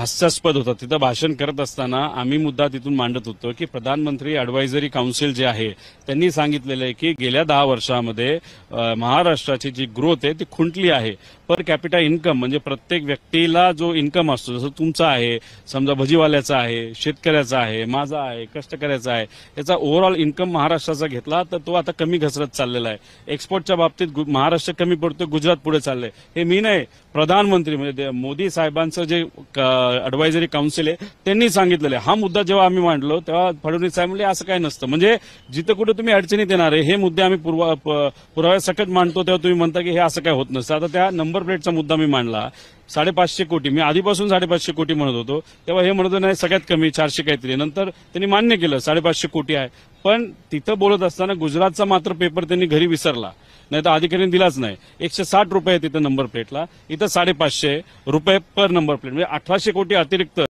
हास्यास्पद होता। तिथं भाषण करत असताना आम्ही मुद्दा तिथून मांडत होतो की प्रधानमंत्री अॅडव्हायझरी काउन्सिल जे आहे त्यांनी सांगितलेलं आहे की गेल्या 10 वर्षामध्ये महाराष्ट्राची जी ग्रोथ आहे ती खुंटली आहे। पर कॅपिटा इन्कम म्हणजे प्रत्येक व्यक्तीला जो इन्कम असतो, जसं तुमचा आहे, समजा भजीवाल्याचा आहे, शेतकऱ्याचा आहे, माझा आहे, कष्टकऱ्याचा आहे, याचा ओव्हरऑल इन्कम महाराष्ट्राचा घेतला तर तो आता कमी घसरत चाललेला आहे। एक्सपोर्टच्या बाबतीत महाराष्ट्र कमी पडतोय, गुजरात पुढे चाललंय। हे मी नाही, प्रधानमंत्री म्हणजे मोदी साहेबांचं जे अॅडव्हायझरी काउन्सिल आहे त्यांनी सांगितलेलं आहे। हा मुद्दा जेव्हा आम्ही मांडलो तेव्हा फडणवीस साहेब म्हणले असं काय नसतं, म्हणजे जिथं कुठे तुम्ही अडचणीत येणार आहे हे मुद्दे आम्ही पुराव्यासकट मांडतो तेव्हा तुम्ही म्हणता की हे असं काय होत नसतं। आता त्या नंबर प्लेटचा मुद्दा मी मांडला, 550 कोटी, मी आधीपासून 550 कोटी म्हणत होतो, तेव्हा हे म्हणत नाही सगळ्यात कमी 400 काहीतरी, नंतर त्यांनी मान्य केलं 550 कोटी आहे। पण तिथं बोलत असताना गुजरातचा मात्र पेपर त्यांनी घरी विसरला, नाही तर अधिकाऱ्यांनी दिलाच नाही। 160 रुपये तिथं नंबर प्लेटला, इथं 550 रुपये पर नंबर प्लेट, म्हणजे 1800 कोटी अतिरिक्त